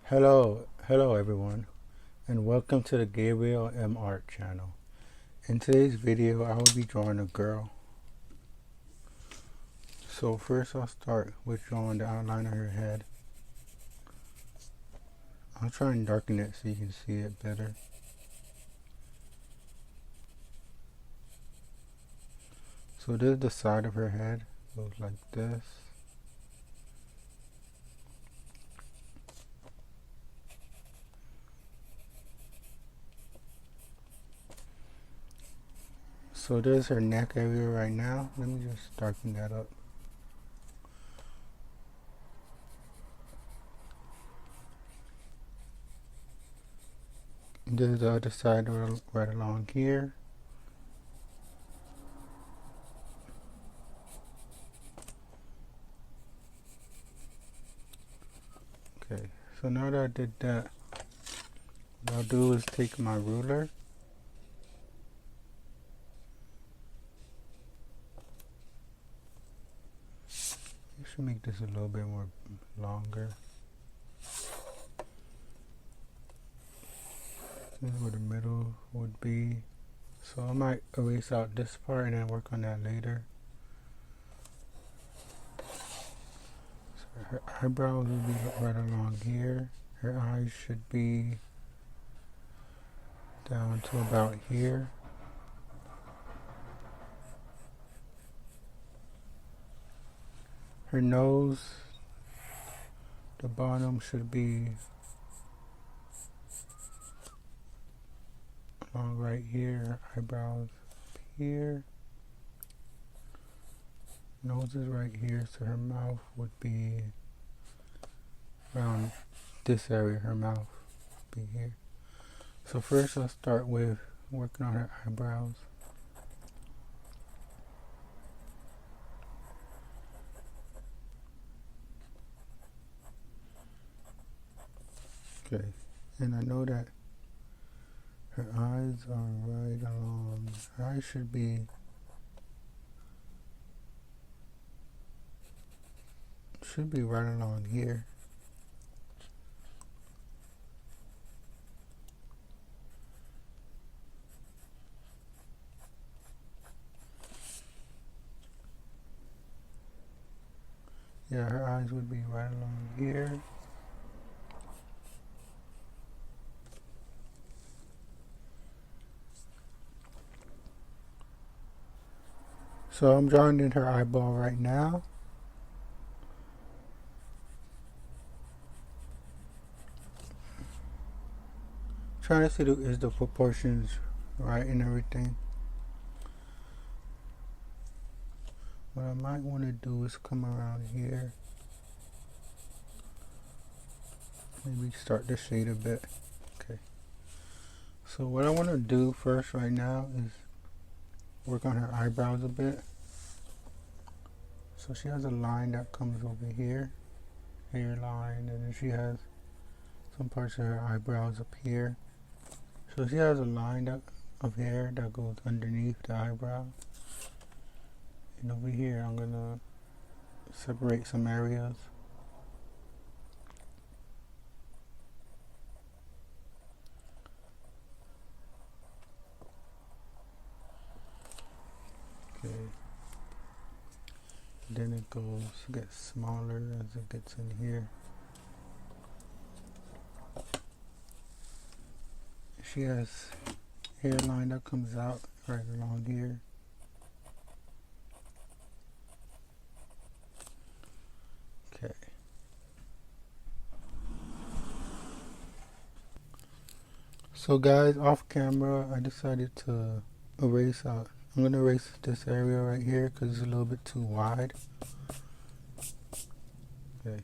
Hello everyone, and welcome to the Gabriel M. Art channel. In today's video, I will be drawing a girl. So first I'll start with drawing the outline of her head. I'll try and darken it so you can see it better. So this is the side of her head, goes like this. So there's her neck area right now. Let me just darken that up. This is the other side right along here. Okay, so now that I did that, what I'll do is take my ruler. I should make this a little bit more longer. This is where the middle would be. So I might erase out this part and then work on that later. So her eyebrows will be right along here. Her eyes should be down to about here. Her nose, the bottom should be along right here. Her eyebrows up here. Nose is right here, so her mouth would be around this area. Her mouth would be here. So first I'll start with working on her eyebrows. Okay, and I know that her eyes are right along. Her eyes should be right along here. Yeah, her eyes would be right along here. So I'm drawing in her eyeball right now. Trying to see is the proportions right and everything. What I might want to do is come around here. Maybe start to shade a bit. Okay. So what I want to do first right now is work on her eyebrows a bit. So she has a line that comes over here, hairline, and then she has some parts of her eyebrows up here. So she has a line of hair that goes underneath the eyebrow. And over here I'm gonna separate some areas. Okay. Then it gets smaller as it gets in here. She has hairline that comes out right along here. Okay. So guys, off camera, I decided to erase out. I'm going to erase this area right here because it's a little bit too wide. Okay.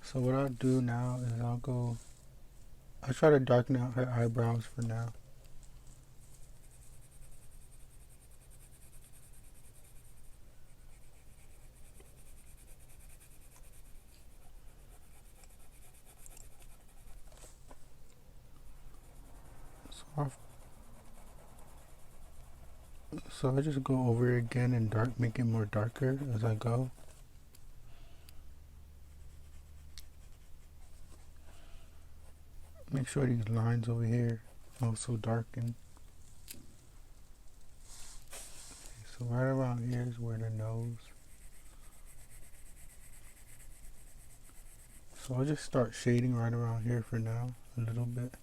So what I'll do now is I'll try to darken out her eyebrows for now. So I just go over it again and make it more darker as I go. Make sure these lines over here also darken. So right around here is where the nose. So I'll just start shading right around here for now, a little bit.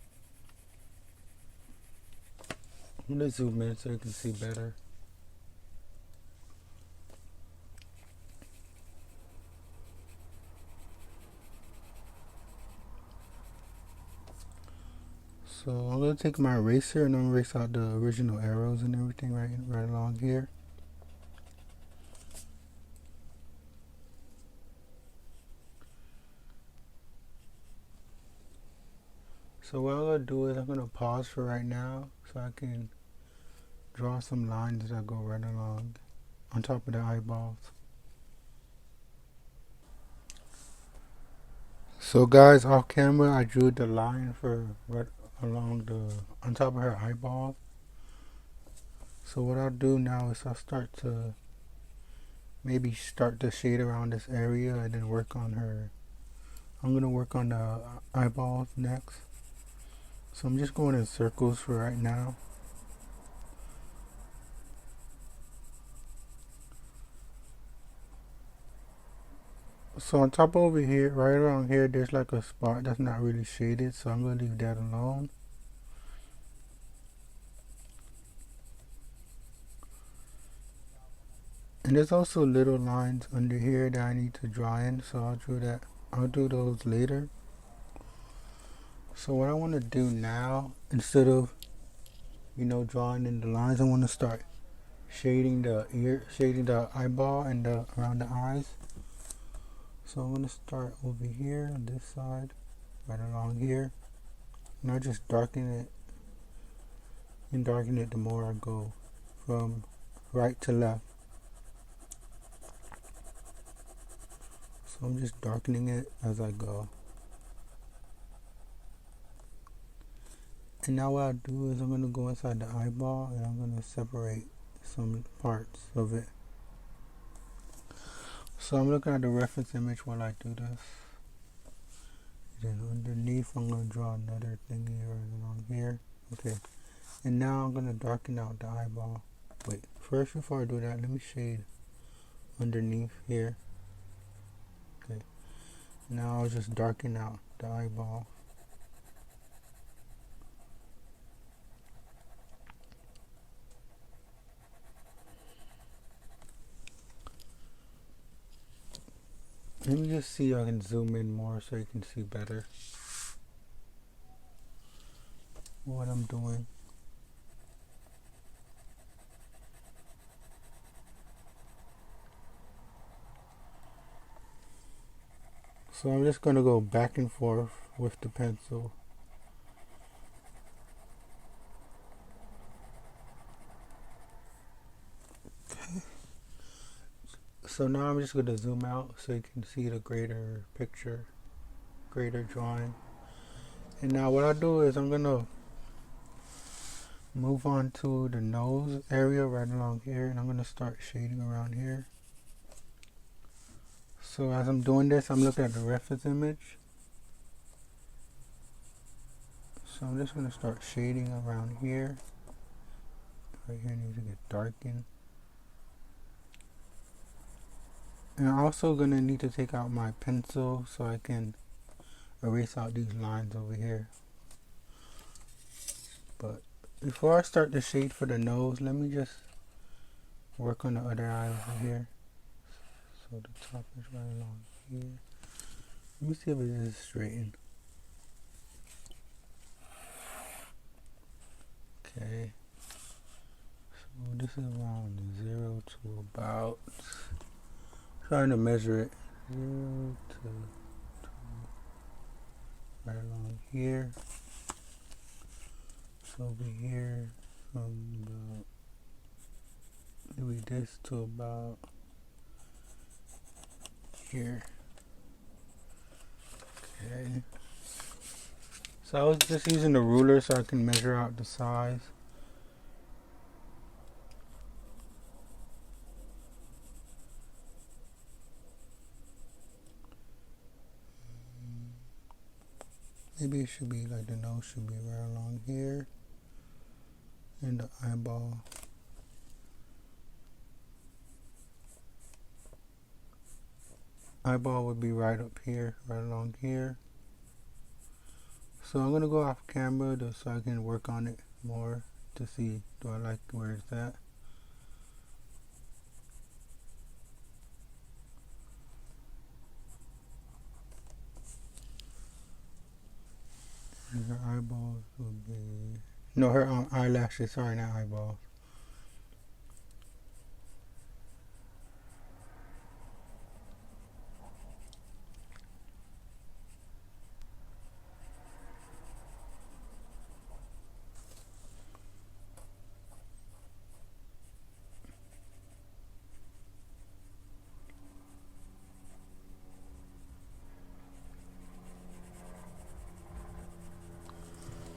I'm gonna zoom in so you can see better. So I'm gonna take my eraser and I'm gonna erase out the original arrows and everything right along here. So what I'm gonna do is I'm gonna pause for right now so I can draw some lines that go right along on top of the eyeballs. So guys, off camera I drew the line for right along the on top of her eyeball. So what I'll do now is I'll start to maybe start to shade around this area and then work on her. I'm gonna work on the eyeballs next. So I'm just going in circles for right now. So on top over here, right around here, there's like a spot that's not really shaded, so I'm gonna leave that alone. And there's also little lines under here that I need to draw in, so I'll do those later. So what I want to do now, instead of drawing in the lines, I want to start shading the eyeball and around the eyes. So I'm gonna start over here on this side, right along here, and I just darken it and darken it the more I go from right to left. So I'm just darkening it as I go. And now what I'll do is I'm gonna go inside the eyeball and I'm gonna separate some parts of it. So I'm looking at the reference image while I do this. Then underneath I'm going to draw another thingy right along here. Okay. And now I'm going to darken out the eyeball. Wait, first before I do that, let me shade underneath here. Okay. Now I'll just darken out the eyeball. Let me just see if I can zoom in more so you can see better what I'm doing. So I'm just going to go back and forth with the pencil. So now I'm just going to zoom out so you can see the greater picture, greater drawing. And now what I'll do is I'm going to move on to the nose area right along here, and I'm going to start shading around here. So as I'm doing this, I'm looking at the reference image. So I'm just going to start shading around here. Right here needs to get darkened. And I'm also going to need to take out my pencil so I can erase out these lines over here. But before I start the shade for the nose, let me just work on the other eye over here. So the top is right along here. Let me see if it is straightened. Okay. So this is around 0 to about, trying to measure it, 0 to 2, right along here. So over here from about, maybe this to about here. Okay. So I was just using the ruler so I can measure out the size. maybe it should be like the nose should be right along here, and the eyeball would be right up here, right along here. So I'm gonna go off camera so I can work on it more to see do I like where it's at. And her eyeballs would be no, her eyelashes. Sorry, not eyeballs.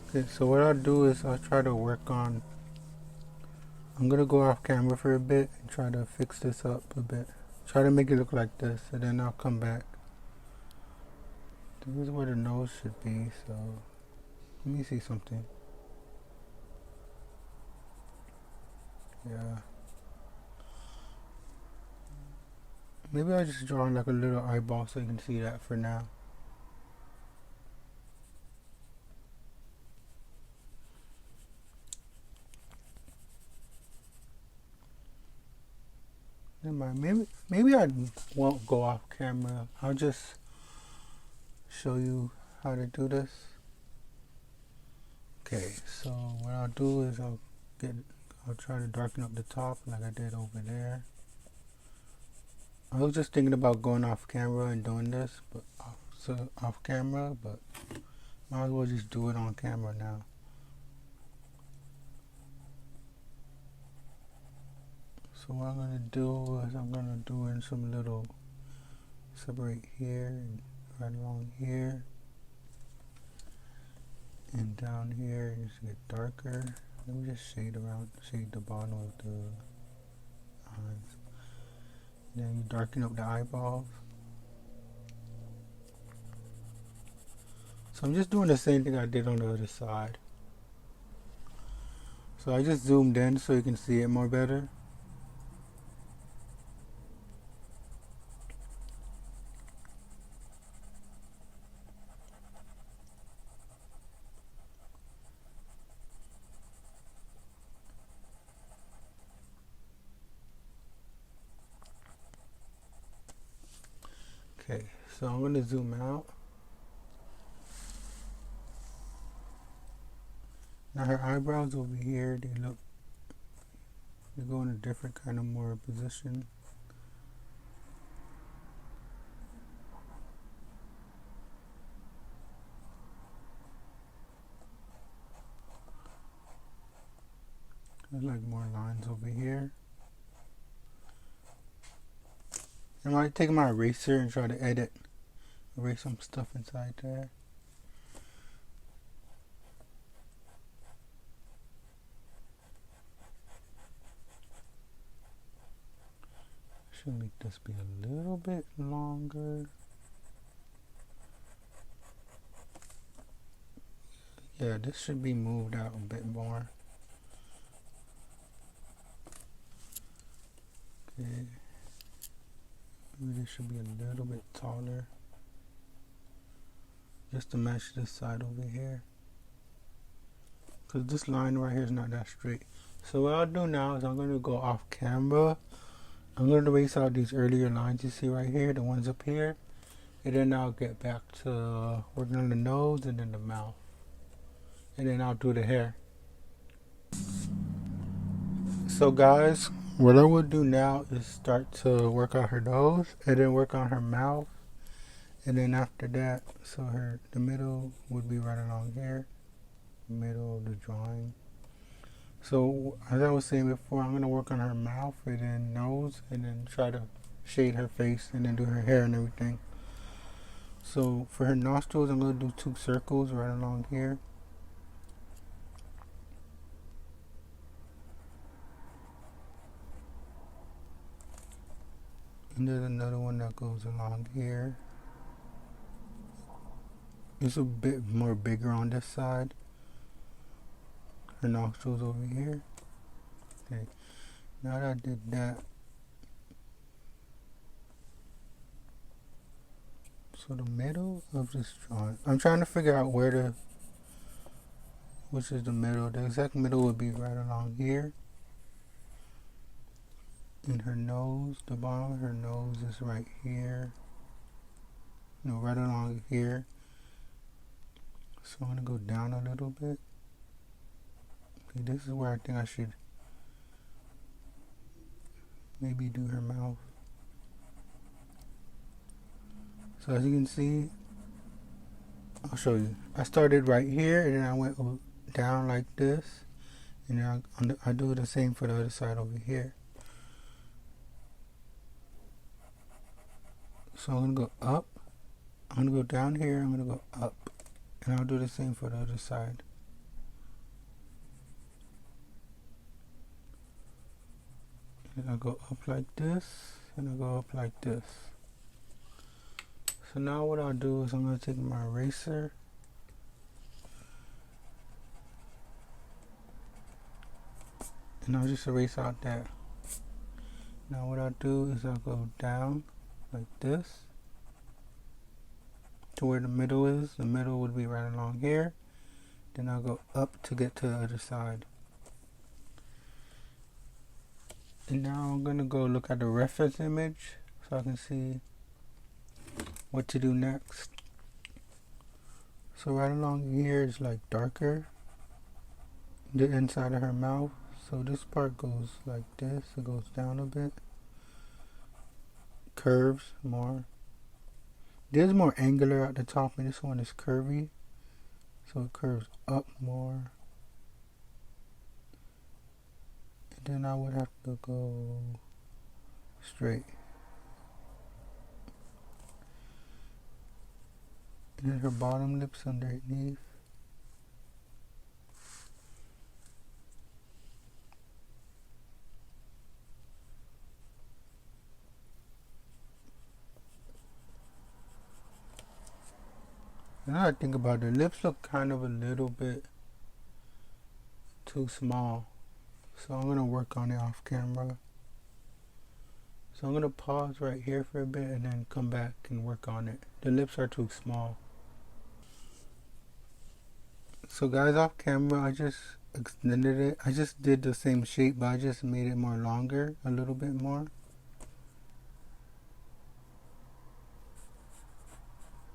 Okay, so what I'll do is I'll try to work on. I'm gonna go off camera for a bit and try to fix this up a bit. Try to make it look like this, and then I'll come back. This is where the nose should be, so let me see something. Yeah. Maybe I'll just draw like a little eyeball so you can see that for now. Never mind. Maybe I won't go off camera. I'll just show you how to do this. Okay, so what I'll do is I'll try to darken up the top like I did over there. I was just thinking about going off camera and doing this, but off camera, but might as well just do it on camera now. So what I'm gonna do is I'm gonna do in some little separate here and right along here and down here. Just get darker. Let me just shade the bottom of the eyes. Then you darken up the eyeballs. So I'm just doing the same thing I did on the other side. So I just zoomed in so you can see it more better. Okay, so I'm going to zoom out. Now her eyebrows over here, they go in a different kind of more position. There's like more lines over here. I might take my eraser and try to erase some stuff inside there. Should make this be a little bit longer. Yeah, this should be moved out a bit more. Okay. Maybe this should be a little bit taller. Just to match this side over here. Because this line right here is not that straight. So what I'll do now is I'm going to go off camera. I'm going to erase out these earlier lines you see right here, the ones up here. And then I'll get back to working on the nose and then the mouth. And then I'll do the hair. So guys, what I will do now is start to work on her nose and then work on her mouth. And then after that, so the middle would be right along here. Middle of the drawing. So as I was saying before, I'm going to work on her mouth and then nose and then try to shade her face and then do her hair and everything. So for her nostrils, I'm going to do 2 circles right along here. And there's another one that goes along here. It's a bit more bigger on this side. Her nostrils over here. Okay, now that I did that, so the middle of this drawing, I'm trying to figure out which is the middle. The exact middle would be right along here. And her nose, the bottom of her nose is right here. No, right along here. So I'm gonna go down a little bit. Okay, this is where I think I should maybe do her mouth. So as you can see, I'll show you. I started right here and then I went down like this. And then I do the same for the other side over here. So I'm gonna go up. I'm gonna go down here. I'm gonna go up. And I'll do the same for the other side. And I'll go up like this. And I'll go up like this. So now what I'll do is I'm going to take my eraser and I'll just erase out that. Now what I'll do is I'll go down like this to where the middle is. The middle would be right along here. Then I'll go up to get to the other side. And now I'm going to go look at the reference image so I can see what to do next. So right along here is like darker, the inside of her mouth. So this part goes like this, it goes down a bit, curves more. There's more angular at the top and this one is curvy, so it curves up more. And then I would have to go straight. And then her bottom lips underneath. Now I think about it, the lips look kind of a little bit too small. So I'm going to work on it off camera. So I'm going to pause right here for a bit and then come back and work on it. The lips are too small. So guys, off camera I just extended it. I just did the same shape but I just made it more longer, a little bit more.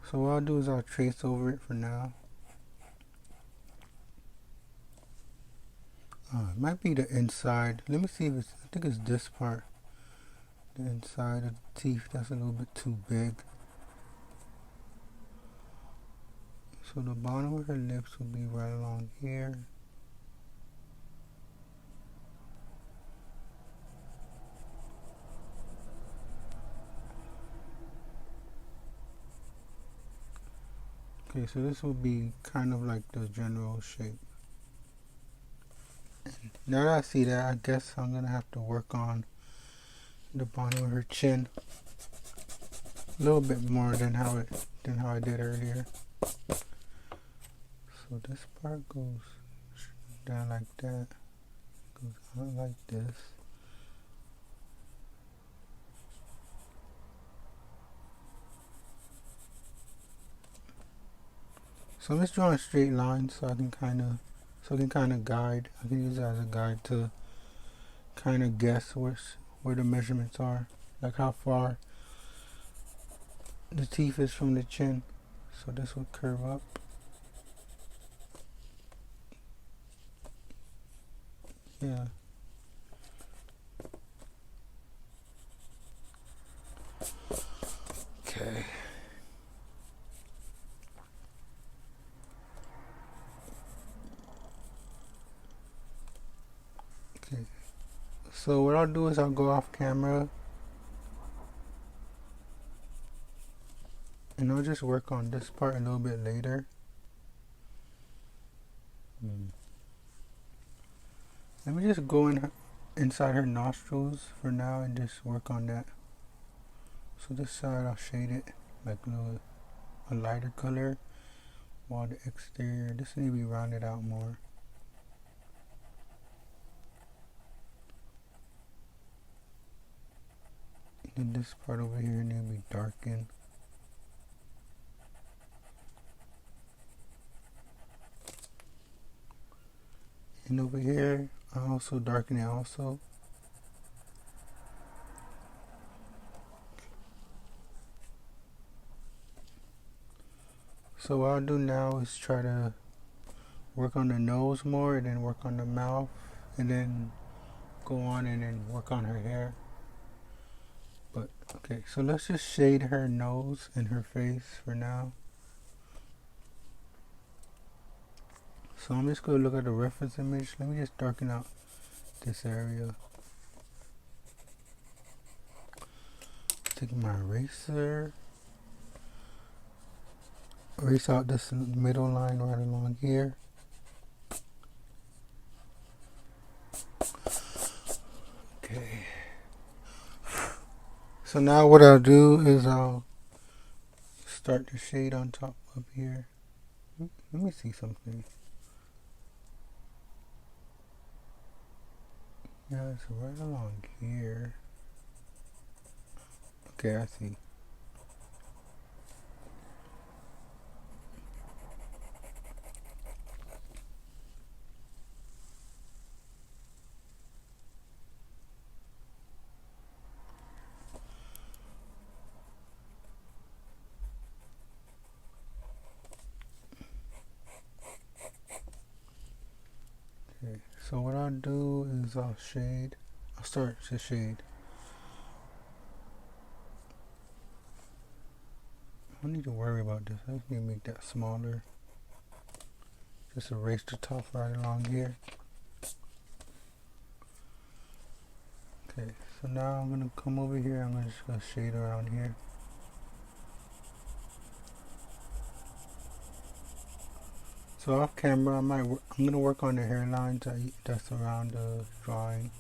So what I'll do is I'll trace over it for now. It might be the inside. Let me see if it's, I think it's this part. The inside of the teeth, that's a little bit too big. So the bottom of her lips will be right along here. Okay, so this will be kind of like the general shape. Now that I see that, I guess I'm gonna have to work on the bottom of her chin a little bit more than how I did earlier. So this part goes down like that, goes out like this. So I'm just drawing a straight line so I can kind of guide. I can use it as a guide to kind of guess where the measurements are, like how far the teeth is from the chin. So this will curve up. Yeah. Okay. Okay. So what I'll do is I'll go off camera and I'll just work on this part a little bit later. Let me just go inside her nostrils for now and just work on that. So this side I'll shade it like a lighter color, while the exterior, this needs to be rounded out more. And this part over here needs to be darkened. And over here, I also darken it also. So what I'll do now is try to work on the nose more, and then work on the mouth, and then go on and then work on her hair. But okay, so let's just shade her nose and her face for now. So I'm just going to look at the reference image. Let me just darken out this area. Take my eraser, erase out this middle line right along here. Okay. So now what I'll do is I'll start the shade on top up here. Let me see something. Yeah, it's right along here. Okay, I see. Okay, so what I'll do is I'll start to shade. I don't need to worry about this. I just need to make that smaller. Just erase the top right along here. Okay, so now I'm gonna come over here. I'm just gonna shade around here. So off camera, I'm gonna work on the hairlines that's around the drawing.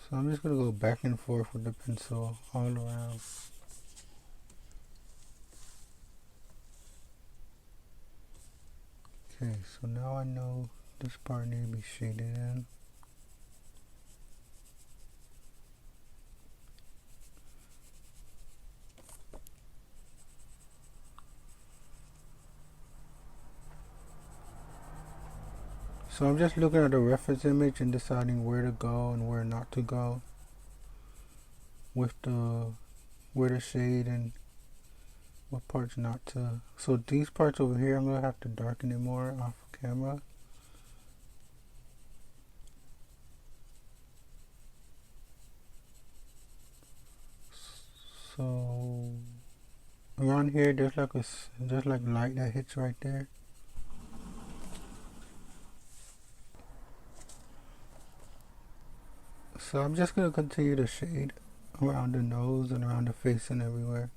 So I'm just gonna go back and forth with the pencil all around. Okay, so now I know this part needs to be shaded in. So I'm just looking at the reference image and deciding where to go and where not to go with where to shade and what parts not to. So these parts over here, I'm gonna have to darken it more off camera. So around here, there's like light that hits right there. So I'm just gonna continue to shade around the nose and around the face and everywhere.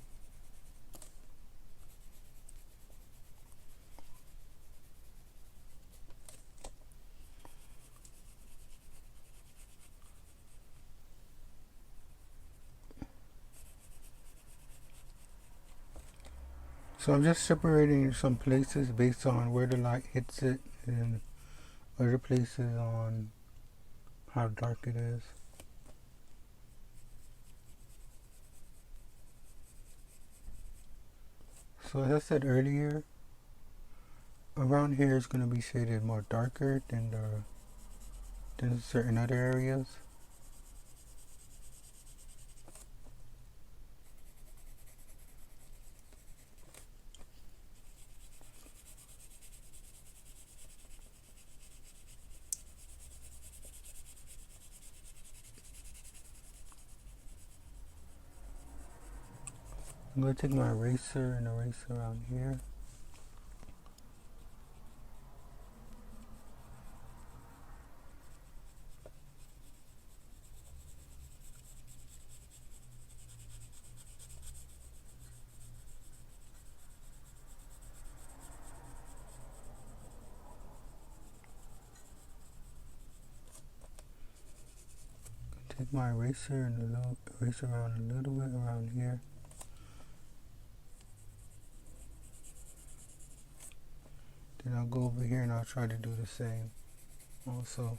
So I'm just separating some places based on where the light hits it, and other places on how dark it is. So as I said earlier, around here is going to be shaded more darker than certain other areas. I'm going to take my eraser and erase around here. Take my eraser and erase around a little bit around here. Then I'll go over here and I'll try to do the same also.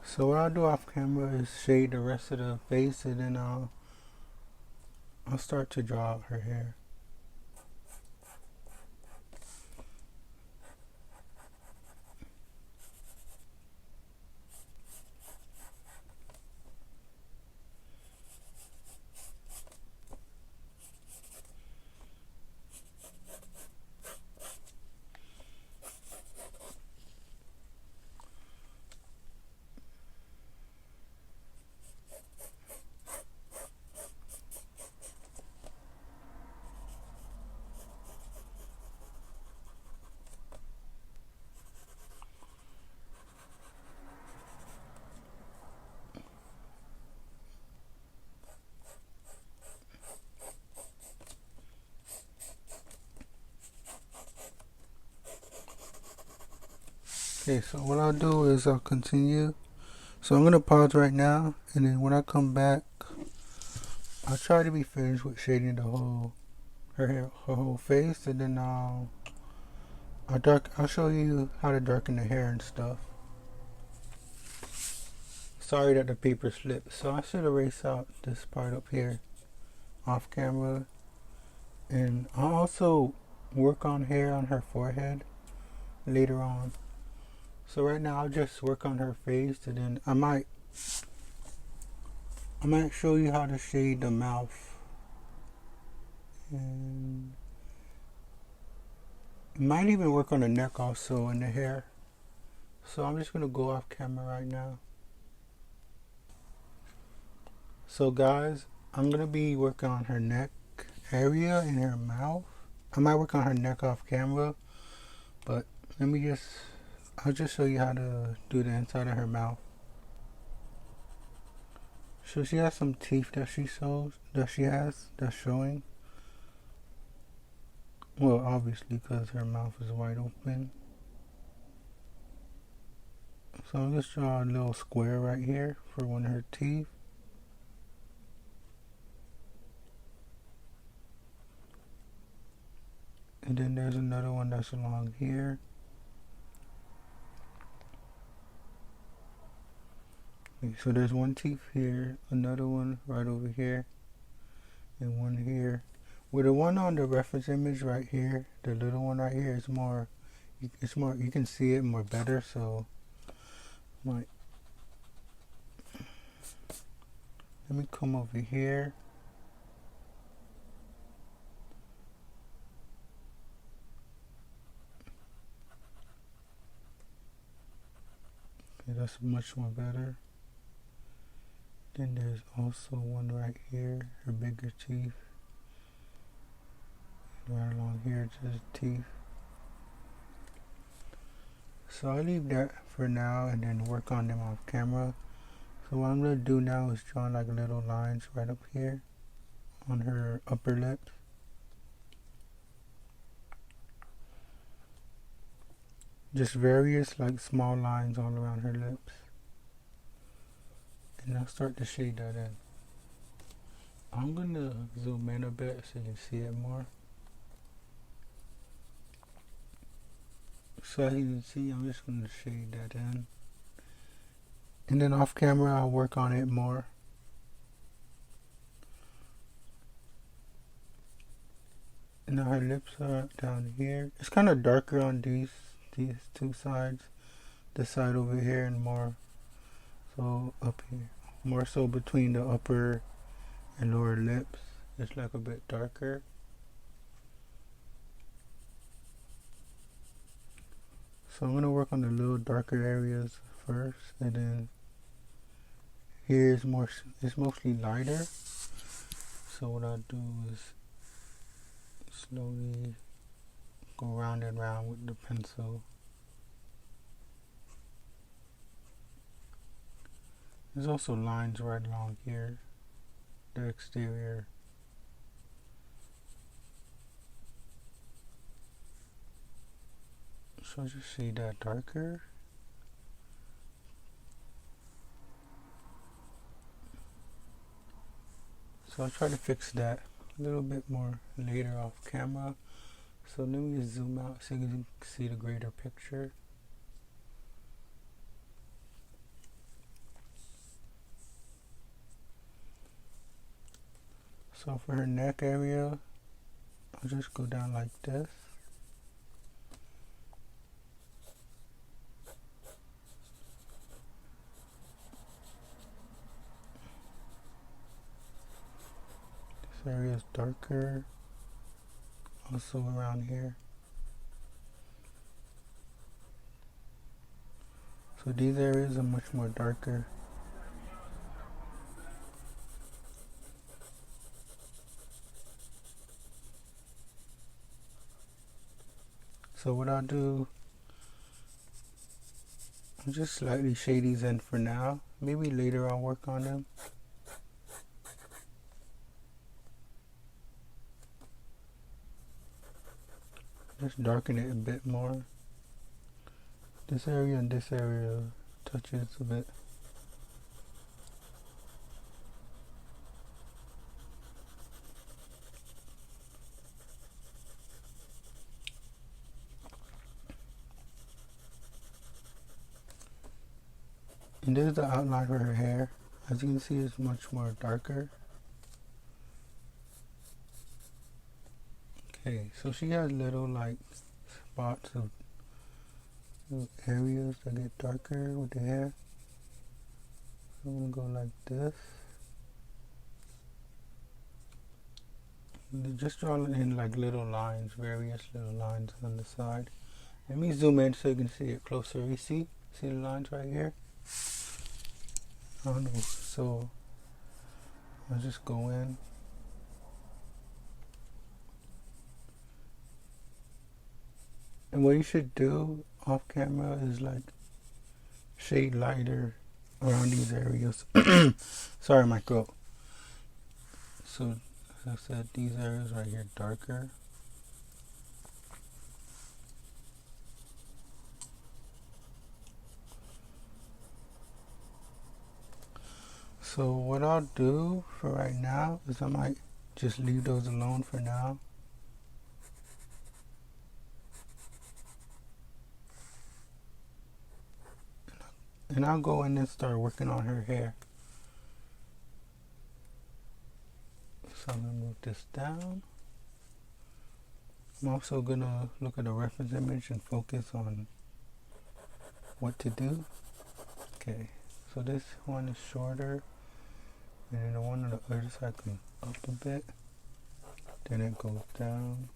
So what I'll do off camera is shade the rest of the face, and then I'll start to draw out her hair. Okay, so what I'll do is I'll continue. So I'm going to pause right now, and then when I come back, I'll try to be finished with shading the whole her whole face, and then I'll show you how to darken the hair and stuff. Sorry that the paper slipped. So I should erase out this part up here off camera, and I'll also work on hair on her forehead later on. So right now I'll just work on her face, and then I might show you how to shade the mouth, and might even work on the neck also and the hair. So I'm just gonna go off camera right now. So guys, I'm gonna be working on her neck area and her mouth. I might work on her neck off camera, but I'll just show you how to do the inside of her mouth. So she has some teeth that's showing. Well, obviously, because her mouth is wide open. So I'll just draw a little square right here for one of her teeth. And then there's another one that's along here. Okay, so there's one teeth here, another one right over here, and one here. With the one on the reference image right here, the little one right here is more, you can see it more better, so let me come over here. Okay, that's much more better. Then there's also one right here, her bigger teeth. Right along here, just teeth. So I'll leave that for now and then work on them off camera. So what I'm going to do now is draw like little lines right up here on her upper lip. Just various like small lines all around her lips. And I'll start to shade that in. I'm going to zoom in a bit so you can see it more. So as you can see, I'm just going to shade that in. And then off camera, I'll work on it more. And now her lips are down here. It's kind of darker on these two sides. This side over here and more so up here. More so between the upper and lower lips. It's like a bit darker. So I'm going to work on the little darker areas first, and then here is more, it's mostly lighter. So what I'll do is slowly go round and round with the pencil. There's also lines right along here, the exterior. So just shade that darker. So I'll try to fix that a little bit more later off camera. So let me just zoom out so you can see the greater picture. So for her neck area, I'll just go down like this. This area is darker, also around here. So these areas are much more darker. So what I'll do, I'll just slightly shade these in for now. Maybe later I'll work on them. Just darken it a bit more. This area and this area touches a bit. And this is the outline for her hair. As you can see, it's much more darker. Okay, so she has little like spots of areas that get darker with the hair. So I'm gonna go like this. And just draw in like little lines, various little lines on the side. Let me zoom in so you can see it closer. You see the lines right here? I don't know. So I'll just go in. And what you should do off camera is like shade lighter around these areas. Sorry, my throat. So as I said, these areas right here darker. So what I'll do for right now is I might just leave those alone for now. And I'll go in and start working on her hair. So I'm going to move this down. I'm also going to look at a reference image and focus on what to do. Okay, so this one is shorter. And then the one on the other side comes up a bit. Then it goes down.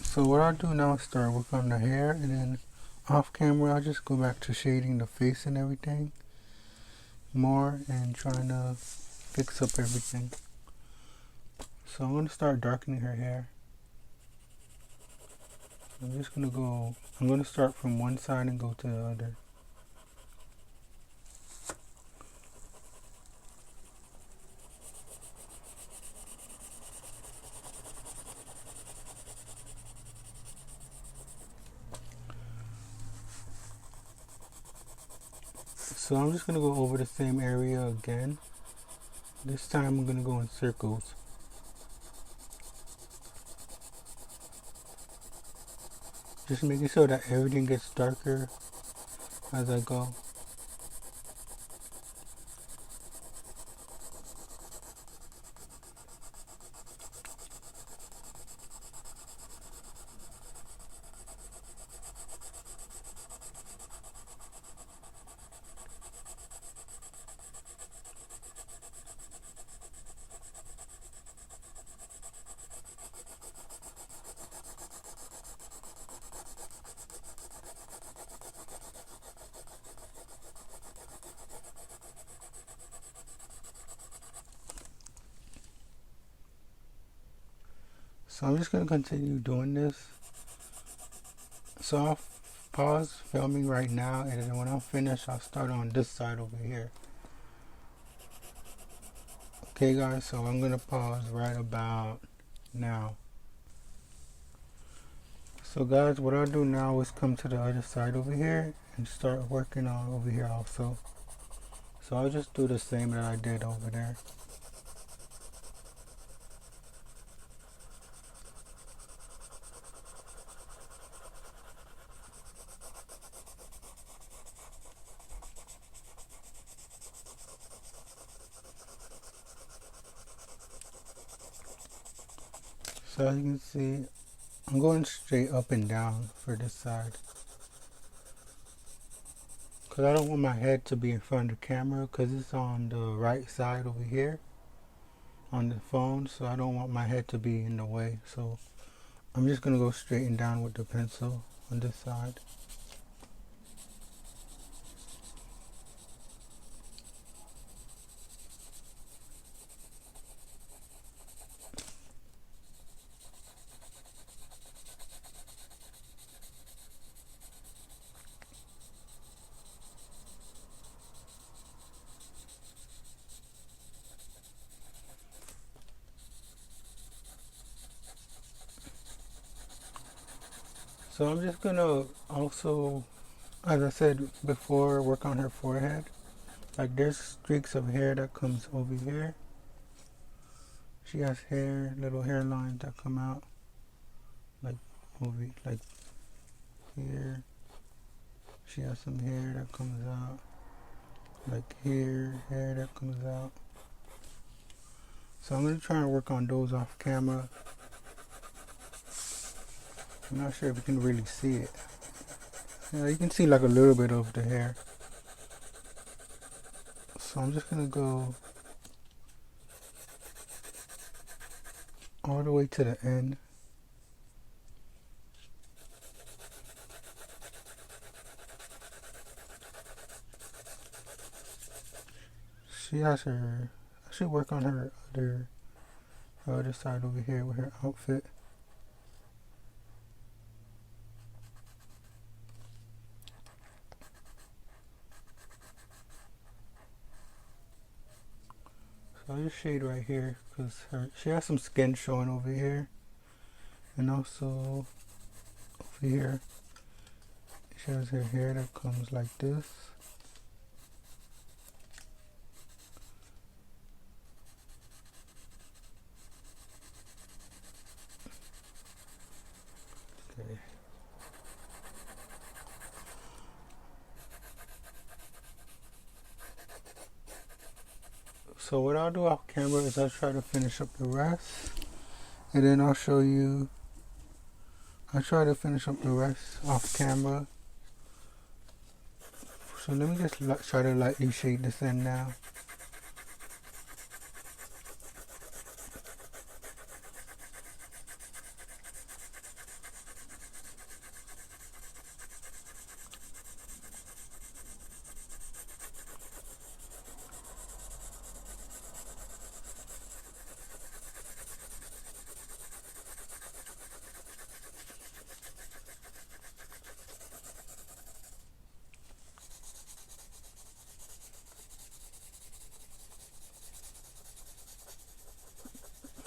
So what I'll do now is start working on the hair, and then off camera I'll just go back to shading the face and everything more and trying to fix up everything. So I'm going to start darkening her hair. I'm going to start from one side and go to the other. So I'm just going to go over the same area again. This time I'm going to go in circles. Just making sure that everything gets darker as I go. So I'm just going to continue doing this. So I'll pause filming right now, and then when I'm finished, I'll start on this side over here. Okay guys, so I'm going to pause right about now. So guys, what I'll do now is come to the other side over here and start working on over here also. So I'll just do the same that I did over there. So as you can see, I'm going straight up and down for this side. Because I don't want my head to be in front of the camera, because it's on the right side over here on the phone. So I don't want my head to be in the way. So I'm just going to go straight and down with the pencil on this side. So I'm just gonna also, as I said before, work on her forehead. Like there's streaks of hair that comes over here. She has hair, little hairlines that come out, like over, like here. She has some hair that comes out, like here, hair that comes out. So I'm gonna try and work on those off camera. I'm not sure if you can really see it. Yeah, you can see like a little bit of the hair. So I'm just gonna go all the way to the end. She has her, I should work on her other side over here with her outfit. So I'll just shade right here because she has some skin showing over here, and also over here she has her hair that comes like this. Okay. So what I'll do off camera is I'll try to finish up the rest, and then I'll show you. I'll try to finish up the rest off camera. So let me just try to lightly shade this in now.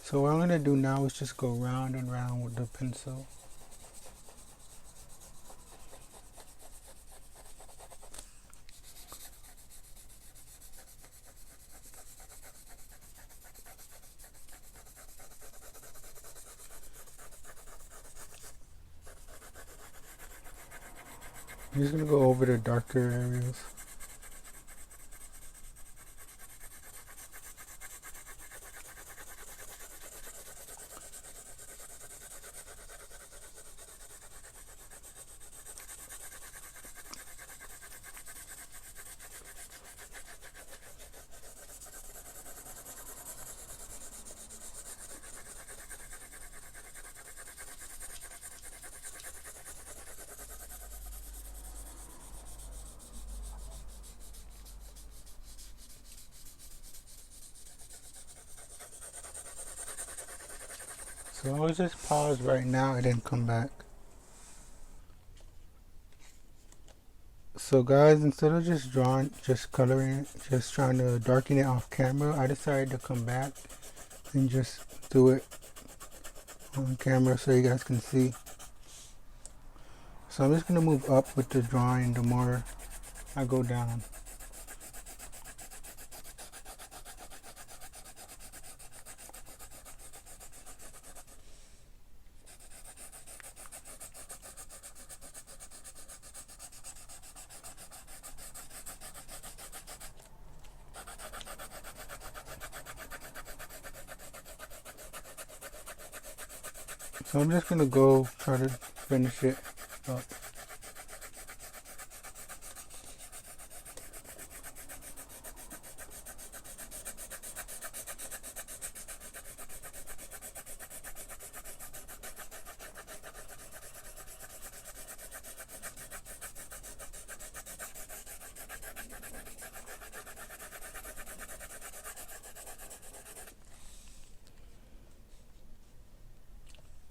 So what I'm going to do now is just go round and round with the pencil. I'm just gonna go over the darker areas. So I'll just pause right now and then come back. So guys, instead of just drawing, just coloring, just trying to darken it off camera, I decided to come back and just do it on camera so you guys can see. So I'm just going to move up with the drawing the more I go down. So I'm just going to go try to finish it up.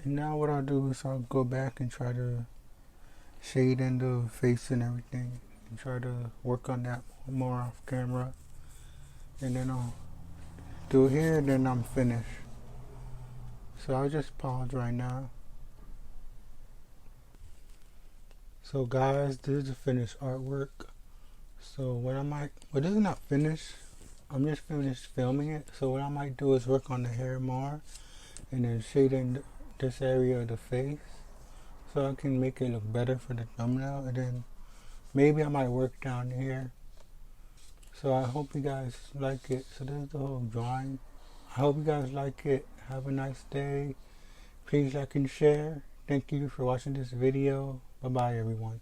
And now what I'll do is I'll go back and try to shade in the face and everything and try to work on that more off camera. And then I'll do it here and then I'm finished. So I'll just pause right now. So guys, this is the finished artwork. So what is not finished, I'm just finished filming it. So what I might do is work on the hair more and then shade in this area of the face so I can make it look better for the thumbnail, and then maybe I might work down here. So I hope you guys like it. So this is the whole drawing. I hope you guys like it. Have a nice day. Please like and share. Thank you for watching this video. Bye bye everyone.